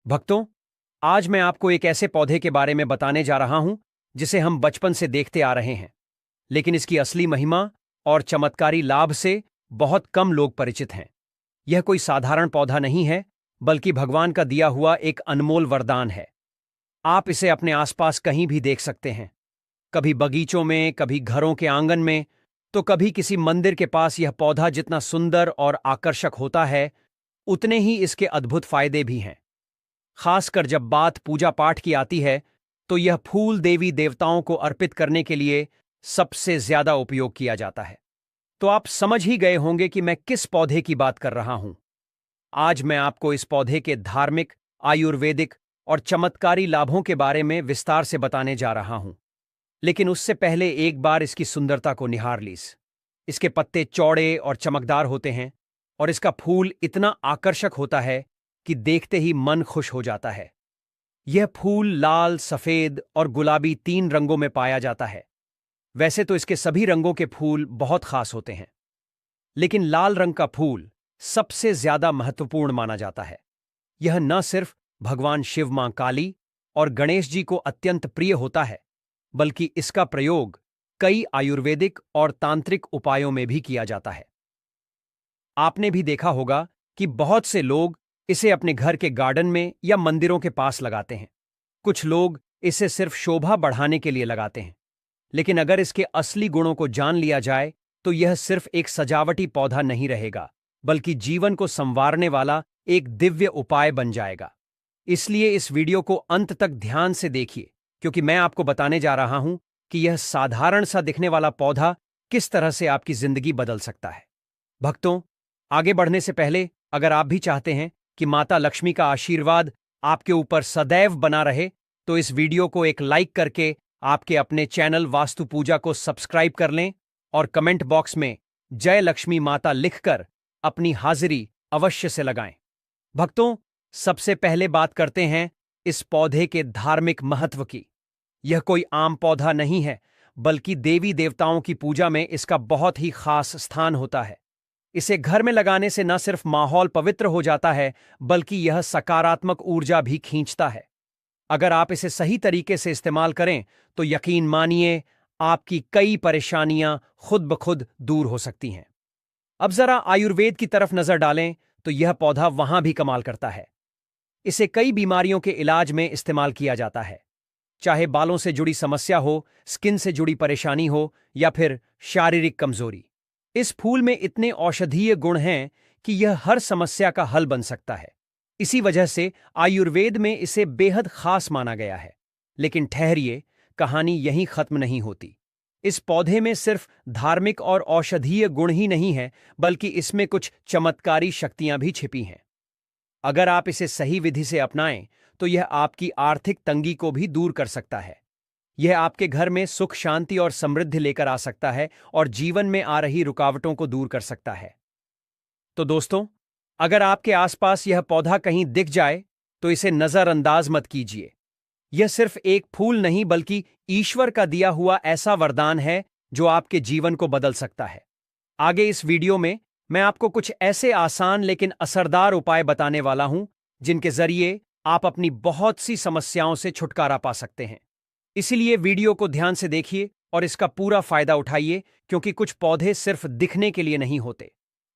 भक्तों, आज मैं आपको एक ऐसे पौधे के बारे में बताने जा रहा हूं जिसे हम बचपन से देखते आ रहे हैं, लेकिन इसकी असली महिमा और चमत्कारी लाभ से बहुत कम लोग परिचित हैं। यह कोई साधारण पौधा नहीं है, बल्कि भगवान का दिया हुआ एक अनमोल वरदान है। आप इसे अपने आसपास कहीं भी देख सकते हैं, कभी बगीचों में, कभी घरों के आंगन में, तो कभी किसी मंदिर के पास। यह पौधा जितना सुंदर और आकर्षक होता है, उतने ही इसके अद्भुत फायदे भी हैं। खासकर जब बात पूजा पाठ की आती है, तो यह फूल देवी देवताओं को अर्पित करने के लिए सबसे ज्यादा उपयोग किया जाता है। तो आप समझ ही गए होंगे कि मैं किस पौधे की बात कर रहा हूं। आज मैं आपको इस पौधे के धार्मिक, आयुर्वेदिक और चमत्कारी लाभों के बारे में विस्तार से बताने जा रहा हूं। लेकिन उससे पहले एक बार इसकी सुंदरता को निहार लीजिए। इसके पत्ते चौड़े और चमकदार होते हैं, और इसका फूल इतना आकर्षक होता है कि देखते ही मन खुश हो जाता है। यह फूल लाल, सफेद और गुलाबी 3 रंगों में पाया जाता है। वैसे तो इसके सभी रंगों के फूल बहुत खास होते हैं, लेकिन लाल रंग का फूल सबसे ज्यादा महत्वपूर्ण माना जाता है। यह न सिर्फ भगवान शिव, मां काली और गणेश जी को अत्यंत प्रिय होता है, बल्कि इसका प्रयोग कई आयुर्वेदिक और तांत्रिक उपायों में भी किया जाता है। आपने भी देखा होगा कि बहुत से लोग इसे अपने घर के गार्डन में या मंदिरों के पास लगाते हैं। कुछ लोग इसे सिर्फ शोभा बढ़ाने के लिए लगाते हैं, लेकिन अगर इसके असली गुणों को जान लिया जाए, तो यह सिर्फ एक सजावटी पौधा नहीं रहेगा, बल्कि जीवन को संवारने वाला एक दिव्य उपाय बन जाएगा। इसलिए इस वीडियो को अंत तक ध्यान से देखिए, क्योंकि मैं आपको बताने जा रहा हूं कि यह साधारण सा दिखने वाला पौधा किस तरह से आपकी जिंदगी बदल सकता है। भक्तों, आगे बढ़ने से पहले अगर आप भी चाहते हैं कि माता लक्ष्मी का आशीर्वाद आपके ऊपर सदैव बना रहे, तो इस वीडियो को एक लाइक करके आपके अपने चैनल वास्तु पूजा को सब्सक्राइब कर लें और कमेंट बॉक्स में जय लक्ष्मी माता लिखकर अपनी हाजिरी अवश्य से लगाएं। भक्तों, सबसे पहले बात करते हैं इस पौधे के धार्मिक महत्व की। यह कोई आम पौधा नहीं है, बल्कि देवी देवताओं की पूजा में इसका बहुत ही खास स्थान होता है। इसे घर में लगाने से न सिर्फ माहौल पवित्र हो जाता है, बल्कि यह सकारात्मक ऊर्जा भी खींचता है। अगर आप इसे सही तरीके से इस्तेमाल करें, तो यकीन मानिए, आपकी कई परेशानियां खुद ब खुद दूर हो सकती हैं। अब जरा आयुर्वेद की तरफ नजर डालें, तो यह पौधा वहां भी कमाल करता है। इसे कई बीमारियों के इलाज में इस्तेमाल किया जाता है, चाहे बालों से जुड़ी समस्या हो, स्किन से जुड़ी परेशानी हो, या फिर शारीरिक कमजोरी। इस फूल में इतने औषधीय गुण हैं कि यह हर समस्या का हल बन सकता है। इसी वजह से आयुर्वेद में इसे बेहद खास माना गया है। लेकिन ठहरिए, कहानी यहीं खत्म नहीं होती। इस पौधे में सिर्फ धार्मिक और औषधीय गुण ही नहीं है, बल्कि इसमें कुछ चमत्कारी शक्तियां भी छिपी हैं। अगर आप इसे सही विधि से अपनाएं, तो यह आपकी आर्थिक तंगी को भी दूर कर सकता है। यह आपके घर में सुख, शांति और समृद्धि लेकर आ सकता है, और जीवन में आ रही रुकावटों को दूर कर सकता है। तो दोस्तों, अगर आपके आसपास यह पौधा कहीं दिख जाए, तो इसे नजरअंदाज मत कीजिए। यह सिर्फ एक फूल नहीं, बल्कि ईश्वर का दिया हुआ ऐसा वरदान है जो आपके जीवन को बदल सकता है। आगे इस वीडियो में मैं आपको कुछ ऐसे आसान लेकिन असरदार उपाय बताने वाला हूं, जिनके जरिए आप अपनी बहुत सी समस्याओं से छुटकारा पा सकते हैं। इसीलिए वीडियो को ध्यान से देखिए और इसका पूरा फायदा उठाइए, क्योंकि कुछ पौधे सिर्फ दिखने के लिए नहीं होते,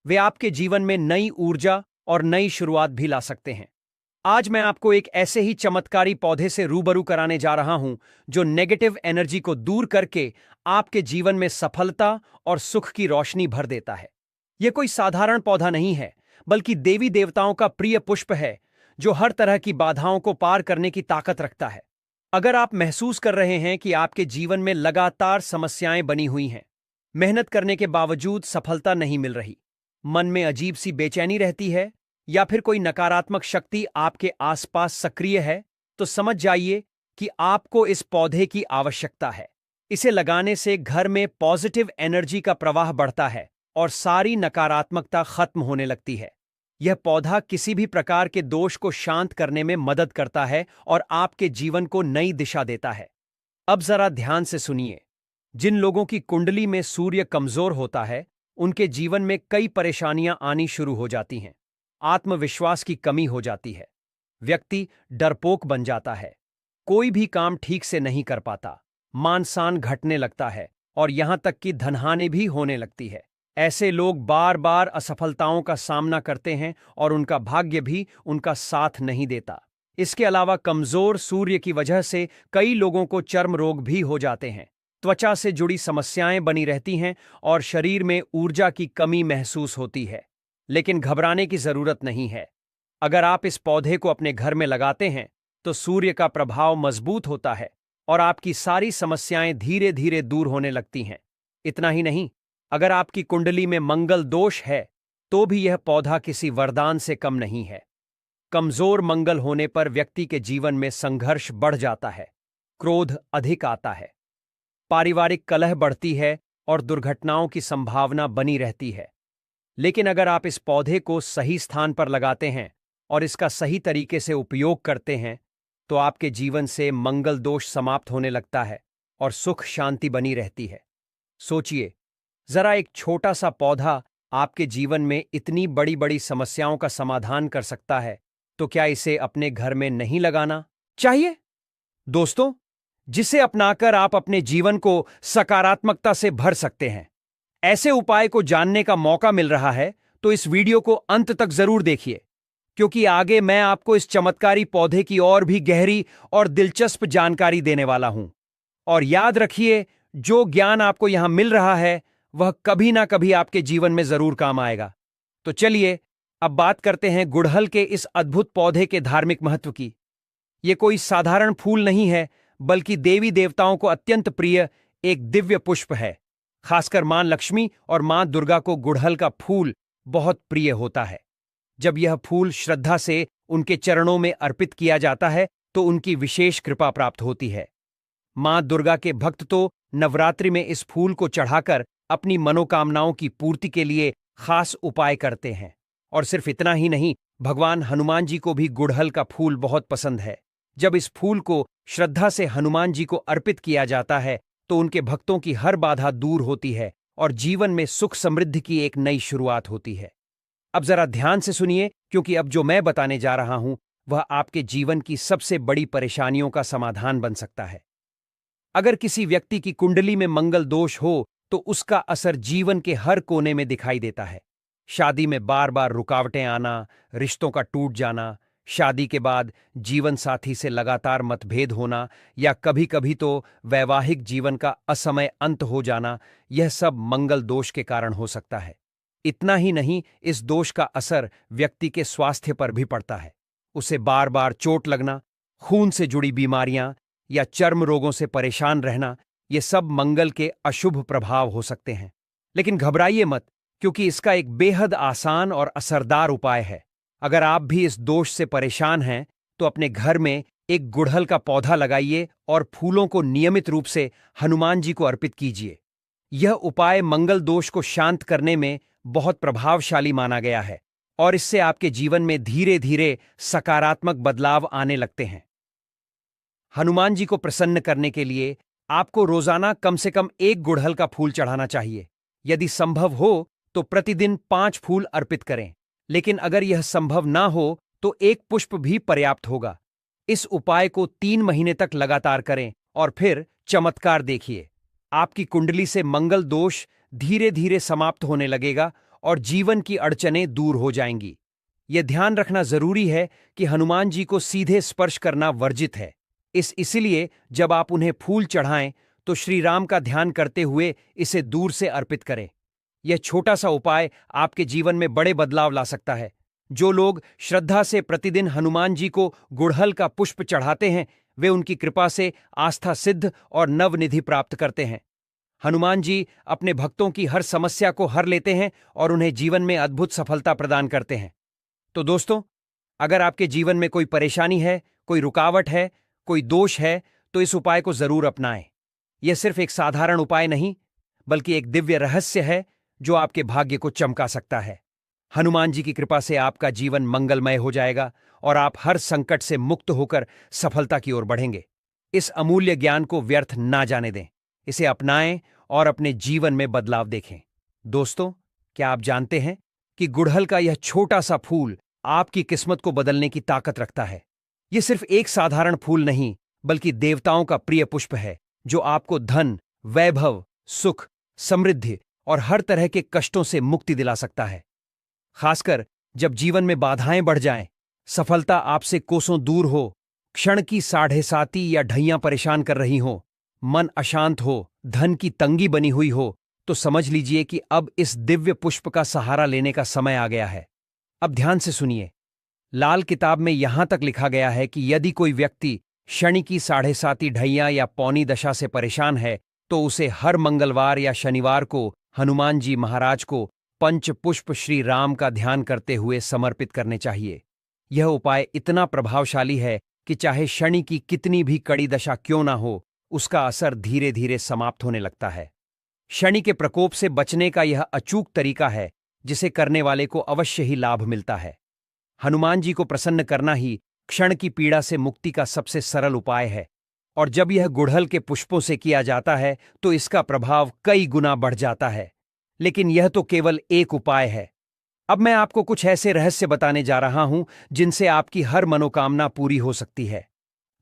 वे आपके जीवन में नई ऊर्जा और नई शुरुआत भी ला सकते हैं। आज मैं आपको एक ऐसे ही चमत्कारी पौधे से रूबरू कराने जा रहा हूं, जो नेगेटिव एनर्जी को दूर करके आपके जीवन में सफलता और सुख की रोशनी भर देता है। यह कोई साधारण पौधा नहीं है, बल्कि देवी देवताओं का प्रिय पुष्प है, जो हर तरह की बाधाओं को पार करने की ताकत रखता है। अगर आप महसूस कर रहे हैं कि आपके जीवन में लगातार समस्याएं बनी हुई हैं, मेहनत करने के बावजूद सफलता नहीं मिल रही, मन में अजीब सी बेचैनी रहती है, या फिर कोई नकारात्मक शक्ति आपके आसपास सक्रिय है, तो समझ जाइए कि आपको इस पौधे की आवश्यकता है। इसे लगाने से घर में पॉजिटिव एनर्जी का प्रवाह बढ़ता है और सारी नकारात्मकता खत्म होने लगती है। यह पौधा किसी भी प्रकार के दोष को शांत करने में मदद करता है और आपके जीवन को नई दिशा देता है। अब जरा ध्यान से सुनिए। जिन लोगों की कुंडली में सूर्य कमजोर होता है, उनके जीवन में कई परेशानियां आनी शुरू हो जाती हैं। आत्मविश्वास की कमी हो जाती है, व्यक्ति डरपोक बन जाता है, कोई भी काम ठीक से नहीं कर पाता, मान सम्मान घटने लगता है और यहां तक कि धनहानि भी होने लगती है। ऐसे लोग बार बार असफलताओं का सामना करते हैं और उनका भाग्य भी उनका साथ नहीं देता। इसके अलावा कमजोर सूर्य की वजह से कई लोगों को चर्म रोग भी हो जाते हैं, त्वचा से जुड़ी समस्याएं बनी रहती हैं और शरीर में ऊर्जा की कमी महसूस होती है। लेकिन घबराने की जरूरत नहीं है। अगर आप इस पौधे को अपने घर में लगाते हैं तो सूर्य का प्रभाव मजबूत होता है और आपकी सारी समस्याएं धीरे धीरे दूर होने लगती हैं। इतना ही नहीं, अगर आपकी कुंडली में मंगल दोष है तो भी यह पौधा किसी वरदान से कम नहीं है। कमजोर मंगल होने पर व्यक्ति के जीवन में संघर्ष बढ़ जाता है, क्रोध अधिक आता है, पारिवारिक कलह बढ़ती है और दुर्घटनाओं की संभावना बनी रहती है। लेकिन अगर आप इस पौधे को सही स्थान पर लगाते हैं और इसका सही तरीके से उपयोग करते हैं तो आपके जीवन से मंगल दोष समाप्त होने लगता है और सुख शांति बनी रहती है। सोचिए, जरा एक छोटा सा पौधा आपके जीवन में इतनी बड़ी बड़ी समस्याओं का समाधान कर सकता है, तो क्या इसे अपने घर में नहीं लगाना चाहिए? दोस्तों, जिसे अपनाकर आप अपने जीवन को सकारात्मकता से भर सकते हैं। ऐसे उपाय को जानने का मौका मिल रहा है तो इस वीडियो को अंत तक जरूर देखिए, क्योंकि आगे मैं आपको इस चमत्कारी पौधे की और भी गहरी और दिलचस्प जानकारी देने वाला हूं। और याद रखिए, जो ज्ञान आपको यहां मिल रहा है वह कभी ना कभी आपके जीवन में जरूर काम आएगा। तो चलिए अब बात करते हैं गुड़हल के इस अद्भुत पौधे के धार्मिक महत्व की। यह कोई साधारण फूल नहीं है, बल्कि देवी देवताओं को अत्यंत प्रिय एक दिव्य पुष्प है। खासकर मां लक्ष्मी और मां दुर्गा को गुड़हल का फूल बहुत प्रिय होता है। जब यह फूल श्रद्धा से उनके चरणों में अर्पित किया जाता है तो उनकी विशेष कृपा प्राप्त होती है। मां दुर्गा के भक्त तो नवरात्रि में इस फूल को चढ़ाकर अपनी मनोकामनाओं की पूर्ति के लिए खास उपाय करते हैं। और सिर्फ इतना ही नहीं, भगवान हनुमान जी को भी गुड़हल का फूल बहुत पसंद है। जब इस फूल को श्रद्धा से हनुमान जी को अर्पित किया जाता है तो उनके भक्तों की हर बाधा दूर होती है और जीवन में सुख समृद्धि की एक नई शुरुआत होती है। अब जरा ध्यान से सुनिए, क्योंकि अब जो मैं बताने जा रहा हूं वह आपके जीवन की सबसे बड़ी परेशानियों का समाधान बन सकता है। अगर किसी व्यक्ति की कुंडली में मंगल दोष हो तो उसका असर जीवन के हर कोने में दिखाई देता है। शादी में बार बार रुकावटें आना, रिश्तों का टूट जाना, शादी के बाद जीवन साथी से लगातार मतभेद होना या कभी कभी तो वैवाहिक जीवन का असमय अंत हो जाना, यह सब मंगल दोष के कारण हो सकता है। इतना ही नहीं, इस दोष का असर व्यक्ति के स्वास्थ्य पर भी पड़ता है। उसे बार बार चोट लगना, खून से जुड़ी बीमारियां या चर्म रोगों से परेशान रहना, ये सब मंगल के अशुभ प्रभाव हो सकते हैं। लेकिन घबराइए मत, क्योंकि इसका एक बेहद आसान और असरदार उपाय है। अगर आप भी इस दोष से परेशान हैं तो अपने घर में एक गुड़हल का पौधा लगाइए और फूलों को नियमित रूप से हनुमान जी को अर्पित कीजिए। यह उपाय मंगल दोष को शांत करने में बहुत प्रभावशाली माना गया है और इससे आपके जीवन में धीरे धीरे सकारात्मक बदलाव आने लगते हैं। हनुमान जी को प्रसन्न करने के लिए आपको रोजाना कम से कम एक गुड़हल का फूल चढ़ाना चाहिए। यदि संभव हो तो प्रतिदिन 5 फूल अर्पित करें, लेकिन अगर यह संभव ना हो तो एक पुष्प भी पर्याप्त होगा। इस उपाय को 3 महीने तक लगातार करें और फिर चमत्कार देखिए। आपकी कुंडली से मंगल दोष धीरे धीरे समाप्त होने लगेगा और जीवन की अड़चनें दूर हो जाएंगी। यह ध्यान रखना जरूरी है कि हनुमान जी को सीधे स्पर्श करना वर्जित है। इसलिए जब आप उन्हें फूल चढ़ाएं तो श्री राम का ध्यान करते हुए इसे दूर से अर्पित करें। यह छोटा सा उपाय आपके जीवन में बड़े बदलाव ला सकता है। जो लोग श्रद्धा से प्रतिदिन हनुमान जी को गुड़हल का पुष्प चढ़ाते हैं वे उनकी कृपा से आस्था सिद्ध और नवनिधि प्राप्त करते हैं। हनुमान जी अपने भक्तों की हर समस्या को हर लेते हैं और उन्हें जीवन में अद्भुत सफलता प्रदान करते हैं। तो दोस्तों, अगर आपके जीवन में कोई परेशानी है, कोई रुकावट है, कोई दोष है, तो इस उपाय को जरूर अपनाएं। यह सिर्फ एक साधारण उपाय नहीं, बल्कि एक दिव्य रहस्य है जो आपके भाग्य को चमका सकता है। हनुमान जी की कृपा से आपका जीवन मंगलमय हो जाएगा और आप हर संकट से मुक्त होकर सफलता की ओर बढ़ेंगे। इस अमूल्य ज्ञान को व्यर्थ ना जाने दें, इसे अपनाएं और अपने जीवन में बदलाव देखें। दोस्तों, क्या आप जानते हैं कि गुड़हल का यह छोटा सा फूल आपकी किस्मत को बदलने की ताकत रखता है। यह सिर्फ एक साधारण फूल नहीं, बल्कि देवताओं का प्रिय पुष्प है, जो आपको धन, वैभव, सुख, समृद्धि और हर तरह के कष्टों से मुक्ति दिला सकता है। खासकर जब जीवन में बाधाएं बढ़ जाएं, सफलता आपसे कोसों दूर हो, क्षण की साढ़े साती या ढैयां परेशान कर रही हो, मन अशांत हो, धन की तंगी बनी हुई हो, तो समझ लीजिए कि अब इस दिव्य पुष्प का सहारा लेने का समय आ गया है। अब ध्यान से सुनिए। लाल किताब में यहां तक लिखा गया है कि यदि कोई व्यक्ति शनि की साढ़े साती ढैया या पौनी दशा से परेशान है, तो उसे हर मंगलवार या शनिवार को हनुमान जी महाराज को पंच पुष्प श्री राम का ध्यान करते हुए समर्पित करने चाहिए। यह उपाय इतना प्रभावशाली है कि चाहे शनि की कितनी भी कड़ी दशा क्यों ना हो, उसका असर धीरे धीरे समाप्त होने लगता है। शनि के प्रकोप से बचने का यह अचूक तरीका है, जिसे करने वाले को अवश्य ही लाभ मिलता है। हनुमान जी को प्रसन्न करना ही क्षण की पीड़ा से मुक्ति का सबसे सरल उपाय है, और जब यह गुड़हल के पुष्पों से किया जाता है तो इसका प्रभाव कई गुना बढ़ जाता है। लेकिन यह तो केवल एक उपाय है। अब मैं आपको कुछ ऐसे रहस्य बताने जा रहा हूं जिनसे आपकी हर मनोकामना पूरी हो सकती है।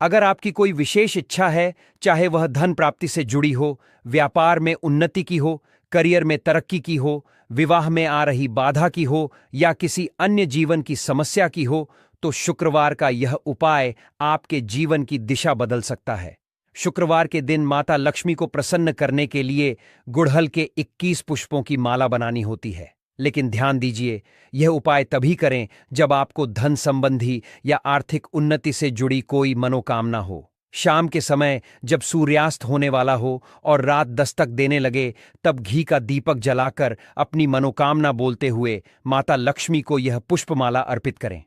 अगर आपकी कोई विशेष इच्छा है, चाहे वह धन प्राप्ति से जुड़ी हो, व्यापार में उन्नति की हो, करियर में तरक्की की हो, विवाह में आ रही बाधा की हो या किसी अन्य जीवन की समस्या की हो, तो शुक्रवार का यह उपाय आपके जीवन की दिशा बदल सकता है। शुक्रवार के दिन माता लक्ष्मी को प्रसन्न करने के लिए गुड़हल के 21 पुष्पों की माला बनानी होती है। लेकिन ध्यान दीजिए, यह उपाय तभी करें जब आपको धन संबंधी या आर्थिक उन्नति से जुड़ी कोई मनोकामना हो। शाम के समय जब सूर्यास्त होने वाला हो और रात दस्तक देने लगे, तब घी का दीपक जलाकर अपनी मनोकामना बोलते हुए माता लक्ष्मी को यह पुष्पमाला अर्पित करें।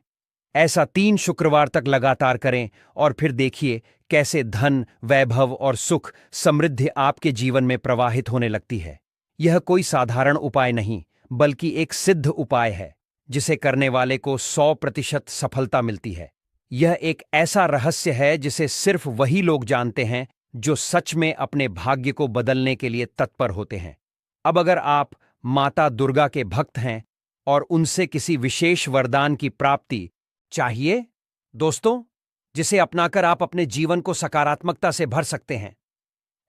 ऐसा 3 शुक्रवार तक लगातार करें और फिर देखिए कैसे धन, वैभव और सुख, समृद्धि आपके जीवन में प्रवाहित होने लगती है। यह कोई साधारण उपाय नहीं, बल्कि एक सिद्ध उपाय है, जिसे करने वाले को 100% सफलता मिलती है। यह एक ऐसा रहस्य है जिसे सिर्फ वही लोग जानते हैं जो सच में अपने भाग्य को बदलने के लिए तत्पर होते हैं। अब अगर आप माता दुर्गा के भक्त हैं और उनसे किसी विशेष वरदान की प्राप्ति चाहिए, दोस्तों, जिसे अपनाकर आप अपने जीवन को सकारात्मकता से भर सकते हैं,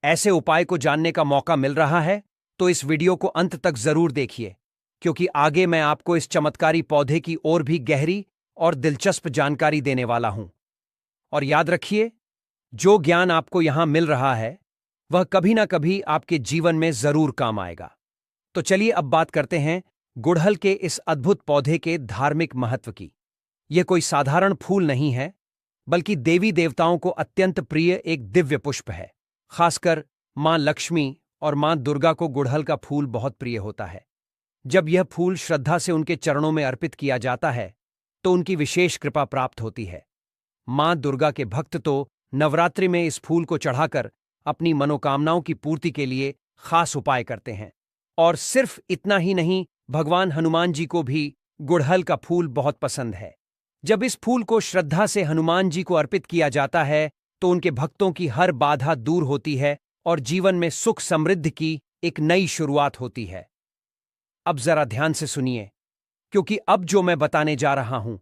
ऐसे उपाय को जानने का मौका मिल रहा है, तो इस वीडियो को अंत तक जरूर देखिए, क्योंकि आगे मैं आपको इस चमत्कारी पौधे की और भी गहरी और दिलचस्प जानकारी देने वाला हूं। और याद रखिए, जो ज्ञान आपको यहां मिल रहा है, वह कभी ना कभी आपके जीवन में जरूर काम आएगा। तो चलिए अब बात करते हैं गुड़हल के इस अद्भुत पौधे के धार्मिक महत्व की। यह कोई साधारण फूल नहीं है, बल्कि देवी देवताओं को अत्यंत प्रिय एक दिव्य पुष्प है। खासकर मां लक्ष्मी और मां दुर्गा को गुड़हल का फूल बहुत प्रिय होता है। जब यह फूल श्रद्धा से उनके चरणों में अर्पित किया जाता है, तो उनकी विशेष कृपा प्राप्त होती है। मां दुर्गा के भक्त तो नवरात्रि में इस फूल को चढ़ाकर अपनी मनोकामनाओं की पूर्ति के लिए खास उपाय करते हैं। और सिर्फ इतना ही नहीं, भगवान हनुमान जी को भी गुड़हल का फूल बहुत पसंद है। जब इस फूल को श्रद्धा से हनुमान जी को अर्पित किया जाता है, तो उनके भक्तों की हर बाधा दूर होती है और जीवन में सुख समृद्धि की एक नई शुरुआत होती है। अब जरा ध्यान से सुनिए, क्योंकि अब जो मैं बताने जा रहा हूं,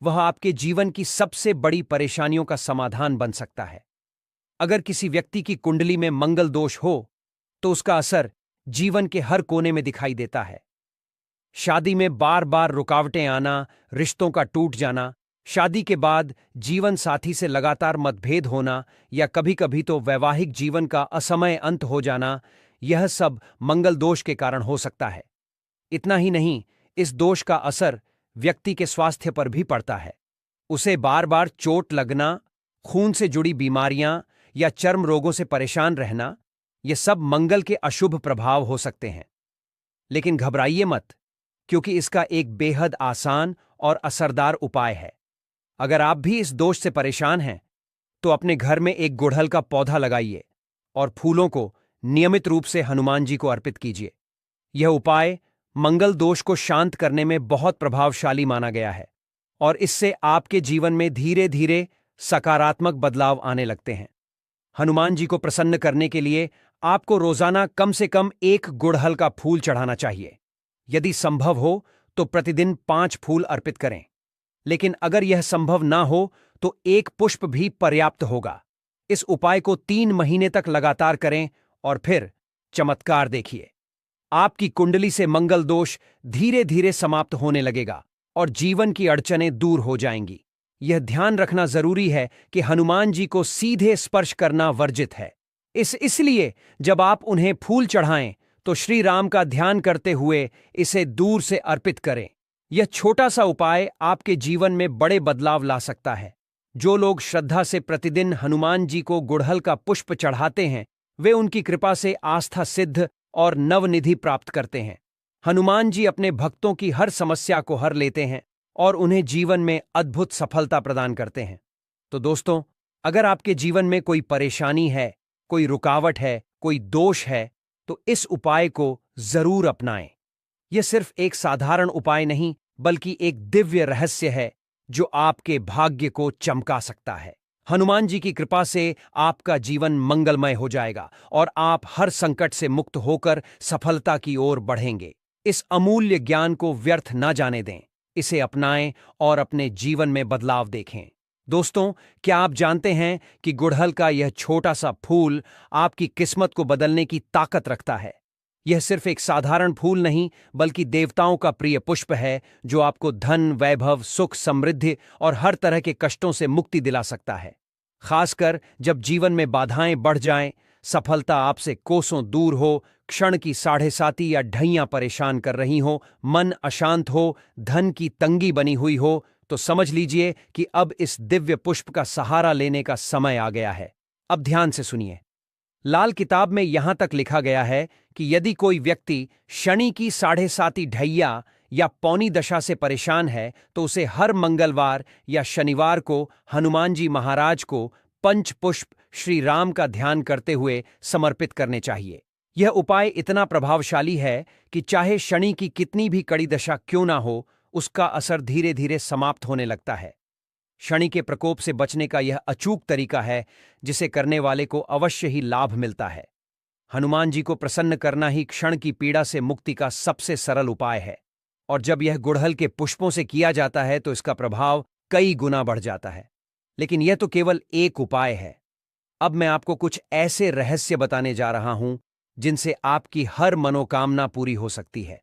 वह आपके जीवन की सबसे बड़ी परेशानियों का समाधान बन सकता है। अगर किसी व्यक्ति की कुंडली में मंगल दोष हो, तो उसका असर जीवन के हर कोने में दिखाई देता है। शादी में बार बार रुकावटें आना, रिश्तों का टूट जाना, शादी के बाद जीवन साथी से लगातार मतभेद होना या कभी कभी तो वैवाहिक जीवन का असमय अंत हो जाना, यह सब मंगल दोष के कारण हो सकता है। इतना ही नहीं, इस दोष का असर व्यक्ति के स्वास्थ्य पर भी पड़ता है। उसे बार बार चोट लगना, खून से जुड़ी बीमारियां या चर्म रोगों से परेशान रहना, ये सब मंगल के अशुभ प्रभाव हो सकते हैं। लेकिन घबराइए मत, क्योंकि इसका एक बेहद आसान और असरदार उपाय है। अगर आप भी इस दोष से परेशान हैं, तो अपने घर में एक गुड़हल का पौधा लगाइए और फूलों को नियमित रूप से हनुमान जी को अर्पित कीजिए। यह उपाय मंगल दोष को शांत करने में बहुत प्रभावशाली माना गया है और इससे आपके जीवन में धीरे धीरे सकारात्मक बदलाव आने लगते हैं। हनुमान जी को प्रसन्न करने के लिए आपको रोजाना कम से कम 1 गुड़हल का फूल चढ़ाना चाहिए। यदि संभव हो तो प्रतिदिन 5 फूल अर्पित करें। लेकिन अगर यह संभव ना हो तो एक पुष्प भी पर्याप्त होगा। इस उपाय को 3 महीने तक लगातार करें और फिर चमत्कार देखिए। आपकी कुंडली से मंगल दोष धीरे धीरे समाप्त होने लगेगा और जीवन की अड़चनें दूर हो जाएंगी। यह ध्यान रखना जरूरी है कि हनुमान जी को सीधे स्पर्श करना वर्जित है। इसलिए जब आप उन्हें फूल चढ़ाएं तो श्री राम का ध्यान करते हुए इसे दूर से अर्पित करें। यह छोटा सा उपाय आपके जीवन में बड़े बदलाव ला सकता है। जो लोग श्रद्धा से प्रतिदिन हनुमान जी को गुड़हल का पुष्प चढ़ाते हैं, वे उनकी कृपा से आस्था सिद्ध और नवनिधि प्राप्त करते हैं। हनुमान जी अपने भक्तों की हर समस्या को हर लेते हैं और उन्हें जीवन में अद्भुत सफलता प्रदान करते हैं। तो दोस्तों, अगर आपके जीवन में कोई परेशानी है, कोई रुकावट है, कोई दोष है, तो इस उपाय को जरूर अपनाएं। यह सिर्फ एक साधारण उपाय नहीं, बल्कि एक दिव्य रहस्य है जो आपके भाग्य को चमका सकता है। हनुमान जी की कृपा से आपका जीवन मंगलमय हो जाएगा और आप हर संकट से मुक्त होकर सफलता की ओर बढ़ेंगे। इस अमूल्य ज्ञान को व्यर्थ न जाने दें, इसे अपनाएं और अपने जीवन में बदलाव देखें। दोस्तों, क्या आप जानते हैं कि गुड़हल का यह छोटा सा फूल आपकी किस्मत को बदलने की ताकत रखता है? यह सिर्फ एक साधारण फूल नहीं, बल्कि देवताओं का प्रिय पुष्प है जो आपको धन, वैभव, सुख, समृद्धि और हर तरह के कष्टों से मुक्ति दिला सकता है। खासकर जब जीवन में बाधाएं बढ़ जाएं, सफलता आपसे कोसों दूर हो, क्षण की साढ़े साती या ढैयां परेशान कर रही हो, मन अशांत हो, धन की तंगी बनी हुई हो, तो समझ लीजिए कि अब इस दिव्य पुष्प का सहारा लेने का समय आ गया है। अब ध्यान से सुनिए। लाल किताब में यहां तक लिखा गया है कि यदि कोई व्यक्ति शनि की साढ़े साती ढैया या पौनी दशा से परेशान है, तो उसे हर मंगलवार या शनिवार को हनुमान जी महाराज को पंचपुष्प श्री राम का ध्यान करते हुए समर्पित करने चाहिए। यह उपाय इतना प्रभावशाली है कि चाहे शनि की कितनी भी कड़ी दशा क्यों ना हो, उसका असर धीरे धीरे समाप्त होने लगता है। शनि के प्रकोप से बचने का यह अचूक तरीका है जिसे करने वाले को अवश्य ही लाभ मिलता है। हनुमान जी को प्रसन्न करना ही क्षण की पीड़ा से मुक्ति का सबसे सरल उपाय है, और जब यह गुड़हल के पुष्पों से किया जाता है तो इसका प्रभाव कई गुना बढ़ जाता है। लेकिन यह तो केवल एक उपाय है। अब मैं आपको कुछ ऐसे रहस्य बताने जा रहा हूं जिनसे आपकी हर मनोकामना पूरी हो सकती है।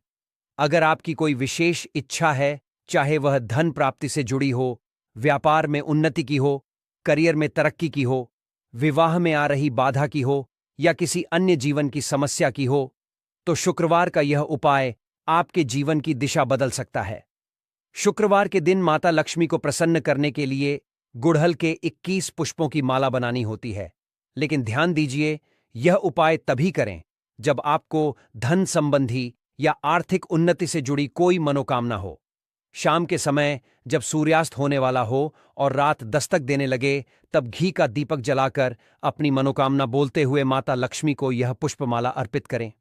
अगर आपकी कोई विशेष इच्छा है, चाहे वह धन प्राप्ति से जुड़ी हो, व्यापार में उन्नति की हो, करियर में तरक्की की हो, विवाह में आ रही बाधा की हो या किसी अन्य जीवन की समस्या की हो, तो शुक्रवार का यह उपाय आपके जीवन की दिशा बदल सकता है। शुक्रवार के दिन माता लक्ष्मी को प्रसन्न करने के लिए गुड़हल के 21 पुष्पों की माला बनानी होती है। लेकिन ध्यान दीजिए, यह उपाय तभी करें जब आपको धन संबंधी या आर्थिक उन्नति से जुड़ी कोई मनोकामना हो। शाम के समय जब सूर्यास्त होने वाला हो और रात दस्तक देने लगे, तब घी का दीपक जलाकर अपनी मनोकामना बोलते हुए माता लक्ष्मी को यह पुष्पमाला अर्पित करें।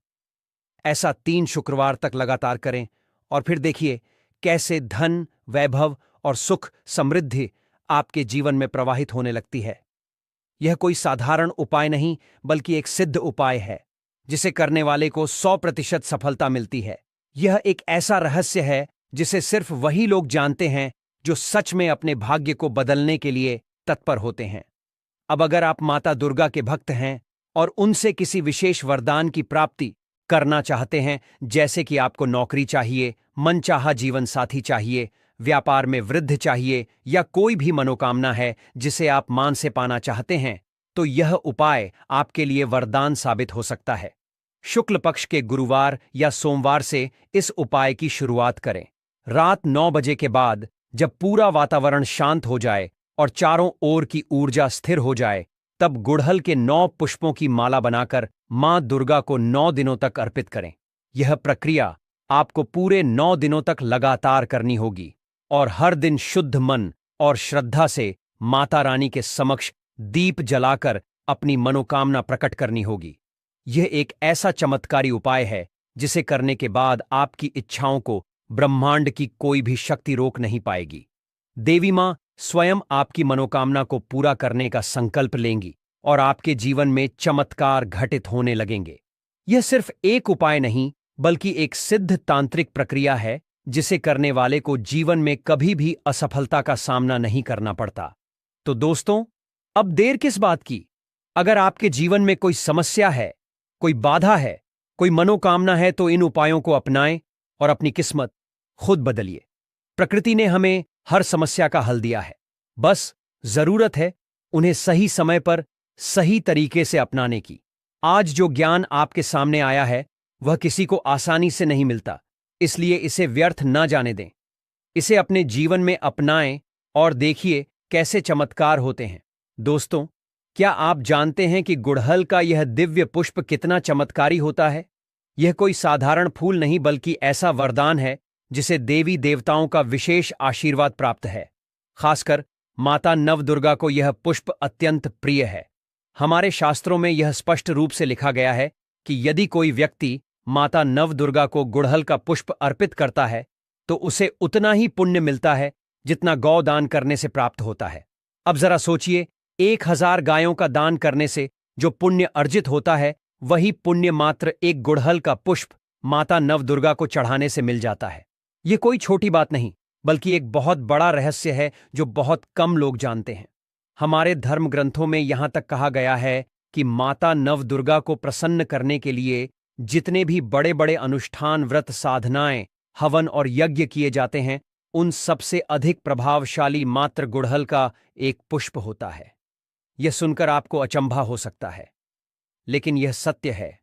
ऐसा 3 शुक्रवार तक लगातार करें और फिर देखिए कैसे धन, वैभव और सुख समृद्धि आपके जीवन में प्रवाहित होने लगती है। यह कोई साधारण उपाय नहीं, बल्कि एक सिद्ध उपाय है जिसे करने वाले को 100% सफलता मिलती है। यह एक ऐसा रहस्य है जिसे सिर्फ वही लोग जानते हैं जो सच में अपने भाग्य को बदलने के लिए तत्पर होते हैं। अब अगर आप माता दुर्गा के भक्त हैं और उनसे किसी विशेष वरदान की प्राप्ति करना चाहते हैं, जैसे कि आपको नौकरी चाहिए, मनचाहा जीवन साथी चाहिए, व्यापार में वृद्धि चाहिए या कोई भी मनोकामना है जिसे आप मान से पाना चाहते हैं, तो यह उपाय आपके लिए वरदान साबित हो सकता है। शुक्ल पक्ष के गुरुवार या सोमवार से इस उपाय की शुरुआत करें। रात 9 बजे के बाद जब पूरा वातावरण शांत हो जाए और चारों ओर की ऊर्जा स्थिर हो जाए, तब गुड़हल के 9 पुष्पों की माला बनाकर मां दुर्गा को 9 दिनों तक अर्पित करें। यह प्रक्रिया आपको पूरे 9 दिनों तक लगातार करनी होगी और हर दिन शुद्ध मन और श्रद्धा से माता रानी के समक्ष दीप जलाकर अपनी मनोकामना प्रकट करनी होगी। यह एक ऐसा चमत्कारी उपाय है जिसे करने के बाद आपकी इच्छाओं को ब्रह्मांड की कोई भी शक्ति रोक नहीं पाएगी। देवी मां स्वयं आपकी मनोकामना को पूरा करने का संकल्प लेंगी और आपके जीवन में चमत्कार घटित होने लगेंगे। यह सिर्फ एक उपाय नहीं, बल्कि एक सिद्ध तांत्रिक प्रक्रिया है जिसे करने वाले को जीवन में कभी भी असफलता का सामना नहीं करना पड़ता। तो दोस्तों, अब देर किस बात की? अगर आपके जीवन में कोई समस्या है, कोई बाधा है, कोई मनोकामना है, तो इन उपायों को अपनाएं और अपनी किस्मत खुद बदलिए। प्रकृति ने हमें हर समस्या का हल दिया है, बस जरूरत है उन्हें सही समय पर सही तरीके से अपनाने की। आज जो ज्ञान आपके सामने आया है वह किसी को आसानी से नहीं मिलता, इसलिए इसे व्यर्थ ना जाने दें। इसे अपने जीवन में अपनाएं और देखिए कैसे चमत्कार होते हैं। दोस्तों, क्या आप जानते हैं कि गुड़हल का यह दिव्य पुष्प कितना चमत्कारी होता है? यह कोई साधारण फूल नहीं बल्कि ऐसा वरदान है जिसे देवी देवताओं का विशेष आशीर्वाद प्राप्त है। खासकर माता नवदुर्गा को यह पुष्प अत्यंत प्रिय है। हमारे शास्त्रों में यह स्पष्ट रूप से लिखा गया है कि यदि कोई व्यक्ति माता नवदुर्गा को गुड़हल का पुष्प अर्पित करता है तो उसे उतना ही पुण्य मिलता है जितना गौ दान करने से प्राप्त होता है। अब जरा सोचिए, 1000 गायों का दान करने से जो पुण्य अर्जित होता है वही पुण्य मात्र एक गुड़हल का पुष्प माता नवदुर्गा को चढ़ाने से मिल जाता है। यह कोई छोटी बात नहीं बल्कि एक बहुत बड़ा रहस्य है जो बहुत कम लोग जानते हैं। हमारे धर्म ग्रंथों में यहां तक कहा गया है कि माता नवदुर्गा को प्रसन्न करने के लिए जितने भी बड़े बड़े अनुष्ठान, व्रत, साधनाएं, हवन और यज्ञ किए जाते हैं, उन सबसे अधिक प्रभावशाली मात्र गुड़हल का एक पुष्प होता है। यह सुनकर आपको अचंभा हो सकता है, लेकिन यह सत्य है।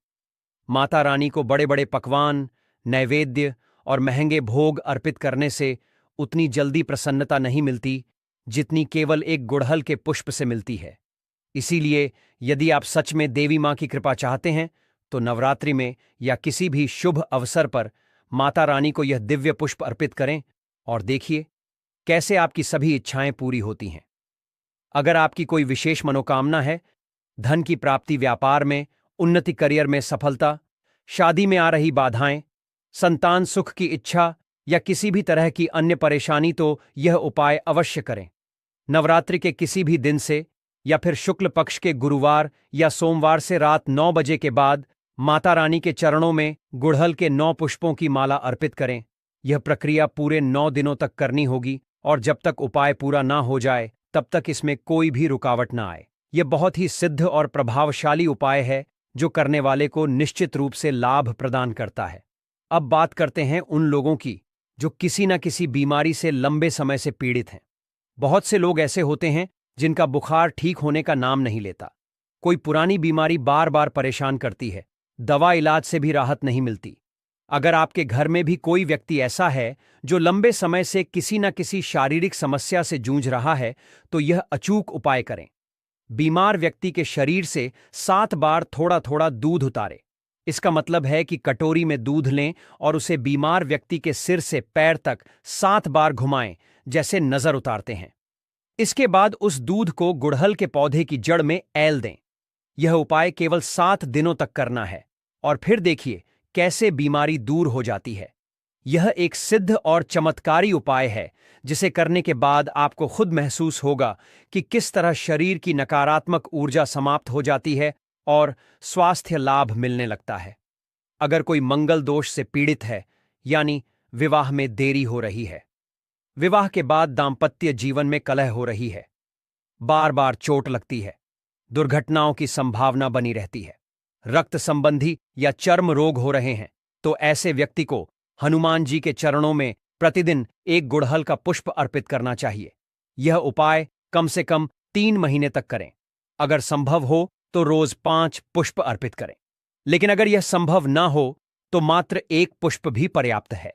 माता रानी को बड़े बड़े पकवान, नैवेद्य और महंगे भोग अर्पित करने से उतनी जल्दी प्रसन्नता नहीं मिलती जितनी केवल एक गुड़हल के पुष्प से मिलती है। इसीलिए यदि आप सच में देवी मां की कृपा चाहते हैं तो नवरात्रि में या किसी भी शुभ अवसर पर माता रानी को यह दिव्य पुष्प अर्पित करें और देखिए कैसे आपकी सभी इच्छाएं पूरी होती हैं। अगर आपकी कोई विशेष मनोकामना है, धन की प्राप्ति, व्यापार में उन्नति, करियर में सफलता, शादी में आ रही बाधाएं, संतान सुख की इच्छा या किसी भी तरह की अन्य परेशानी, तो यह उपाय अवश्य करें। नवरात्रि के किसी भी दिन से या फिर शुक्ल पक्ष के गुरुवार या सोमवार से रात 9 बजे के बाद माता रानी के चरणों में गुड़हल के 9 पुष्पों की माला अर्पित करें। यह प्रक्रिया पूरे 9 दिनों तक करनी होगी और जब तक उपाय पूरा ना हो जाए तब तक इसमें कोई भी रुकावट ना आए। यह बहुत ही सिद्ध और प्रभावशाली उपाय है जो करने वाले को निश्चित रूप से लाभ प्रदान करता है। अब बात करते हैं उन लोगों की जो किसी न किसी बीमारी से लंबे समय से पीड़ित हैं। बहुत से लोग ऐसे होते हैं जिनका बुखार ठीक होने का नाम नहीं लेता। कोई पुरानी बीमारी बार बार परेशान करती है, दवा इलाज से भी राहत नहीं मिलती। अगर आपके घर में भी कोई व्यक्ति ऐसा है जो लंबे समय से किसी न किसी शारीरिक समस्या से जूझ रहा है तो यह अचूक उपाय करें। बीमार व्यक्ति के शरीर से 7 बार थोड़ा थोड़ा दूध उतारें। इसका मतलब है कि कटोरी में दूध लें और उसे बीमार व्यक्ति के सिर से पैर तक 7 बार घुमाएं, जैसे नजर उतारते हैं। इसके बाद उस दूध को गुड़हल के पौधे की जड़ में ऐल दें। यह उपाय केवल 7 दिनों तक करना है और फिर देखिए कैसे बीमारी दूर हो जाती है। यह एक सिद्ध और चमत्कारी उपाय है जिसे करने के बाद आपको खुद महसूस होगा कि किस तरह शरीर की नकारात्मक ऊर्जा समाप्त हो जाती है और स्वास्थ्य लाभ मिलने लगता है। अगर कोई मंगल दोष से पीड़ित है, यानी विवाह में देरी हो रही है, विवाह के बाद दांपत्य जीवन में कलह हो रही है, बार बार चोट लगती है, दुर्घटनाओं की संभावना बनी रहती है, रक्त संबंधी या चर्म रोग हो रहे हैं, तो ऐसे व्यक्ति को हनुमान जी के चरणों में प्रतिदिन एक गुड़हल का पुष्प अर्पित करना चाहिए। यह उपाय कम से कम 3 महीने तक करें। अगर संभव हो तो रोज 5 पुष्प अर्पित करें, लेकिन अगर यह संभव ना हो तो मात्र 1 पुष्प भी पर्याप्त है।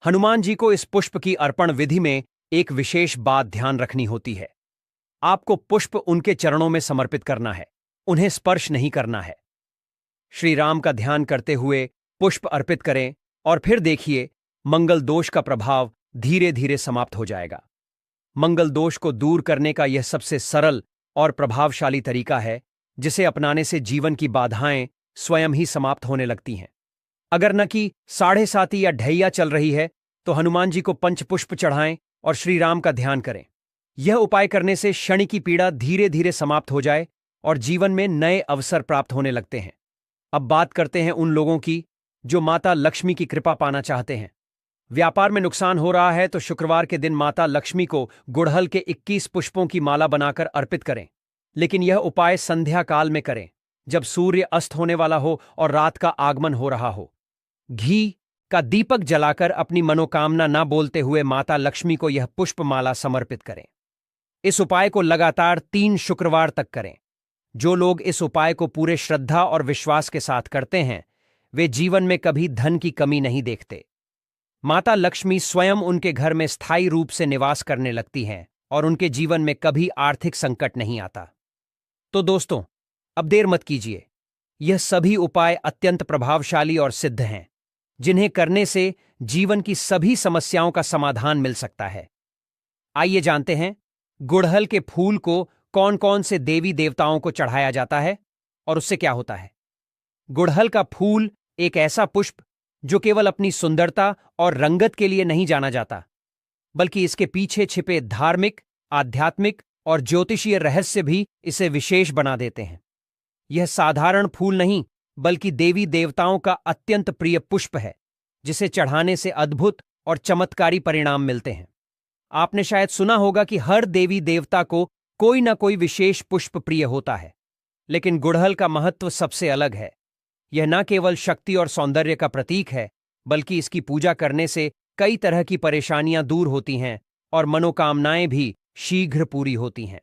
हनुमान जी को इस पुष्प की अर्पण विधि में एक विशेष बात ध्यान रखनी होती है। आपको पुष्प उनके चरणों में समर्पित करना है, उन्हें स्पर्श नहीं करना है। श्री राम का ध्यान करते हुए पुष्प अर्पित करें और फिर देखिए मंगल दोष का प्रभाव धीरे धीरे समाप्त हो जाएगा। मंगल दोष को दूर करने का यह सबसे सरल और प्रभावशाली तरीका है जिसे अपनाने से जीवन की बाधाएं स्वयं ही समाप्त होने लगती हैं। अगर न कि 7:30 या ढैया चल रही है तो हनुमान जी को पंचपुष्प चढ़ाएं और श्री राम का ध्यान करें। यह उपाय करने से शनि की पीड़ा धीरे धीरे समाप्त हो जाए और जीवन में नए अवसर प्राप्त होने लगते हैं। अब बात करते हैं उन लोगों की जो माता लक्ष्मी की कृपा पाना चाहते हैं। व्यापार में नुकसान हो रहा है तो शुक्रवार के दिन माता लक्ष्मी को गुड़हल के 21 पुष्पों की माला बनाकर अर्पित करें। लेकिन यह उपाय संध्या काल में करें, जब सूर्य अस्त होने वाला हो और रात का आगमन हो रहा हो। घी का दीपक जलाकर अपनी मनोकामना न बोलते हुए माता लक्ष्मी को यह पुष्प माला समर्पित करें। इस उपाय को लगातार 3 शुक्रवार तक करें। जो लोग इस उपाय को पूरे श्रद्धा और विश्वास के साथ करते हैं, वे जीवन में कभी धन की कमी नहीं देखते। माता लक्ष्मी स्वयं उनके घर में स्थायी रूप से निवास करने लगती हैं और उनके जीवन में कभी आर्थिक संकट नहीं आता। तो दोस्तों, अब देर मत कीजिए। यह सभी उपाय अत्यंत प्रभावशाली और सिद्ध हैं, जिन्हें करने से जीवन की सभी समस्याओं का समाधान मिल सकता है। आइए जानते हैं, गुड़हल के फूल को कौन कौन से देवी देवताओं को चढ़ाया जाता है और उससे क्या होता है। गुड़हल का फूल एक ऐसा पुष्प जो केवल अपनी सुंदरता और रंगत के लिए नहीं जाना जाता, बल्कि इसके पीछे छिपे धार्मिक, आध्यात्मिक और ज्योतिषीय रहस्य भी इसे विशेष बना देते हैं। यह साधारण फूल नहीं, बल्कि देवी देवताओं का अत्यंत प्रिय पुष्प है, जिसे चढ़ाने से अद्भुत और चमत्कारी परिणाम मिलते हैं। आपने शायद सुना होगा कि हर देवी देवता को कोई ना कोई विशेष पुष्प प्रिय होता है, लेकिन गुड़हल का महत्व सबसे अलग है। यह न केवल शक्ति और सौंदर्य का प्रतीक है, बल्कि इसकी पूजा करने से कई तरह की परेशानियां दूर होती हैं और मनोकामनाएं भी शीघ्र पूरी होती हैं।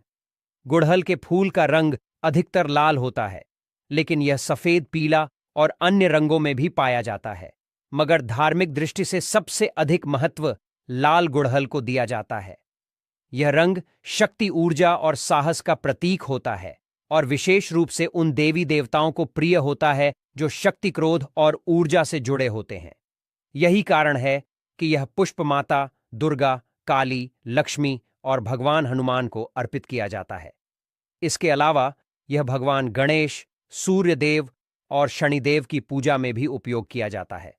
गुड़हल के फूल का रंग अधिकतर लाल होता है, लेकिन यह सफेद, पीला और अन्य रंगों में भी पाया जाता है। मगर धार्मिक दृष्टि से सबसे अधिक महत्व लाल गुड़हल को दिया जाता है। यह रंग शक्ति, ऊर्जा और साहस का प्रतीक होता है और विशेष रूप से उन देवी देवताओं को प्रिय होता है जो शक्ति, क्रोध और ऊर्जा से जुड़े होते हैं। यही कारण है कि यह पुष्प माता दुर्गा, काली, लक्ष्मी और भगवान हनुमान को अर्पित किया जाता है। इसके अलावा यह भगवान गणेश, सूर्य देव और शनिदेव की पूजा में भी उपयोग किया जाता है।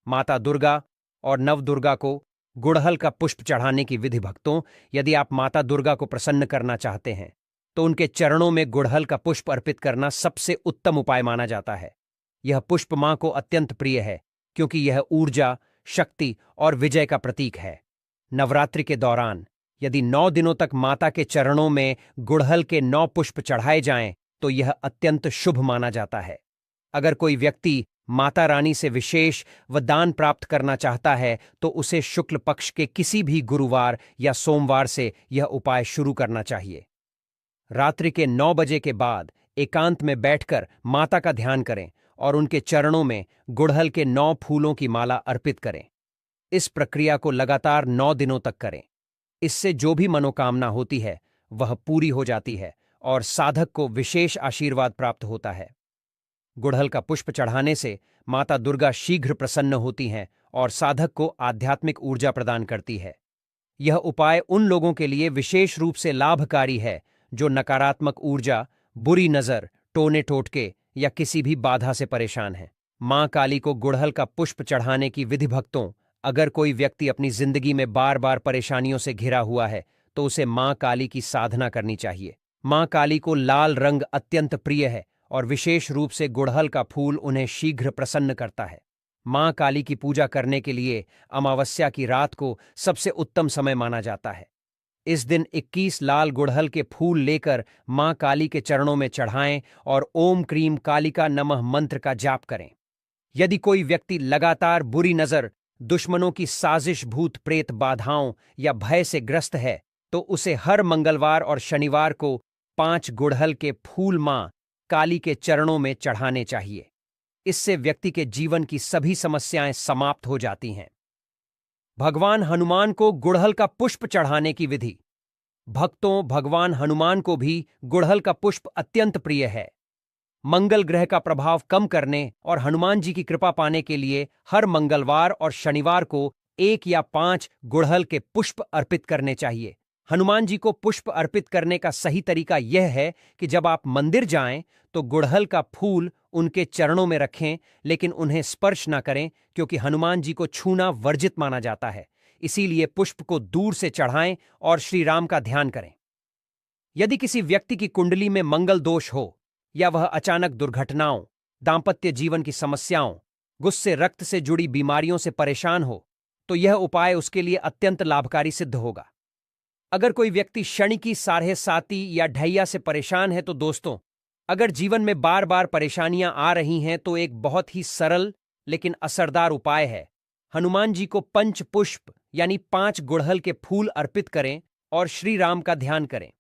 माता दुर्गा और नवदुर्गा को गुड़हल का पुष्प चढ़ाने की विधि। भक्तों, यदि आप माता दुर्गा को प्रसन्न करना चाहते हैं, तो उनके चरणों में गुड़हल का पुष्प अर्पित करना सबसे उत्तम उपाय माना जाता है। यह पुष्प मां को अत्यंत प्रिय है, क्योंकि यह ऊर्जा, शक्ति और विजय का प्रतीक है। नवरात्रि के दौरान यदि 9 दिनों तक माता के चरणों में गुड़हल के 9 पुष्प चढ़ाए जाएं, तो यह अत्यंत शुभ माना जाता है। अगर कोई व्यक्ति माता रानी से विशेष वरदान प्राप्त करना चाहता है, तो उसे शुक्ल पक्ष के किसी भी गुरुवार या सोमवार से यह उपाय शुरू करना चाहिए। रात्रि के 9 बजे के बाद एकांत में बैठकर माता का ध्यान करें और उनके चरणों में गुड़हल के 9 फूलों की माला अर्पित करें। इस प्रक्रिया को लगातार 9 दिनों तक करें। इससे जो भी मनोकामना होती है वह पूरी हो जाती है और साधक को विशेष आशीर्वाद प्राप्त होता है। गुड़हल का पुष्प चढ़ाने से माता दुर्गा शीघ्र प्रसन्न होती हैं और साधक को आध्यात्मिक ऊर्जा प्रदान करती है। यह उपाय उन लोगों के लिए विशेष रूप से लाभकारी है जो नकारात्मक ऊर्जा, बुरी नजर, टोने टोटके या किसी भी बाधा से परेशान हैं। मां काली को गुड़हल का पुष्प चढ़ाने की विधि। भक्तों, अगर कोई व्यक्ति अपनी जिंदगी में बार बार परेशानियों से घिरा हुआ है, तो उसे मां काली की साधना करनी चाहिए। मां काली को लाल रंग अत्यंत प्रिय है और विशेष रूप से गुड़हल का फूल उन्हें शीघ्र प्रसन्न करता है। मां काली की पूजा करने के लिए अमावस्या की रात को सबसे उत्तम समय माना जाता है। इस दिन 21 लाल गुड़हल के फूल लेकर मां काली के चरणों में चढ़ाएं और ओम क्रीम कालिका नमः मंत्र का जाप करें। यदि कोई व्यक्ति लगातार बुरी नजर, दुश्मनों की साजिश, भूत प्रेत बाधाओं या भय से ग्रस्त है, तो उसे हर मंगलवार और शनिवार को 5 गुड़हल के फूल मां काली के चरणों में चढ़ाने चाहिए। इससे व्यक्ति के जीवन की सभी समस्याएं समाप्त हो जाती हैं। भगवान हनुमान को गुड़हल का पुष्प चढ़ाने की विधि। भक्तों, भगवान हनुमान को भी गुड़हल का पुष्प अत्यंत प्रिय है। मंगल ग्रह का प्रभाव कम करने और हनुमान जी की कृपा पाने के लिए हर मंगलवार और शनिवार को 1 या 5 गुड़हल के पुष्प अर्पित करने चाहिए। हनुमान जी को पुष्प अर्पित करने का सही तरीका यह है कि जब आप मंदिर जाएं तो गुड़हल का फूल उनके चरणों में रखें, लेकिन उन्हें स्पर्श न करें, क्योंकि हनुमान जी को छूना वर्जित माना जाता है। इसीलिए पुष्प को दूर से चढ़ाएं और श्री राम का ध्यान करें। यदि किसी व्यक्ति की कुंडली में मंगल दोष हो या वह अचानक दुर्घटनाओं, दांपत्य जीवन की समस्याओं, गुस्से, रक्त से जुड़ी बीमारियों से परेशान हो, तो यह उपाय उसके लिए अत्यंत लाभकारी सिद्ध होगा। अगर कोई व्यक्ति क्षणिकी साढ़े या ढैया से परेशान है तो दोस्तों, अगर जीवन में बार बार परेशानियां आ रही हैं तो एक बहुत ही सरल लेकिन असरदार उपाय है। हनुमान जी को पंच पुष्प यानी 5 गुड़हल के फूल अर्पित करें और श्री राम का ध्यान करें।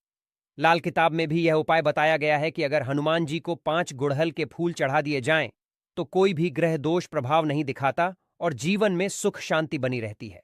लाल किताब में भी यह उपाय बताया गया है कि अगर हनुमान जी को 5 गुड़हल के फूल चढ़ा दिए जाएं तो कोई भी ग्रह दोष प्रभाव नहीं दिखाता और जीवन में सुख शांति बनी रहती है।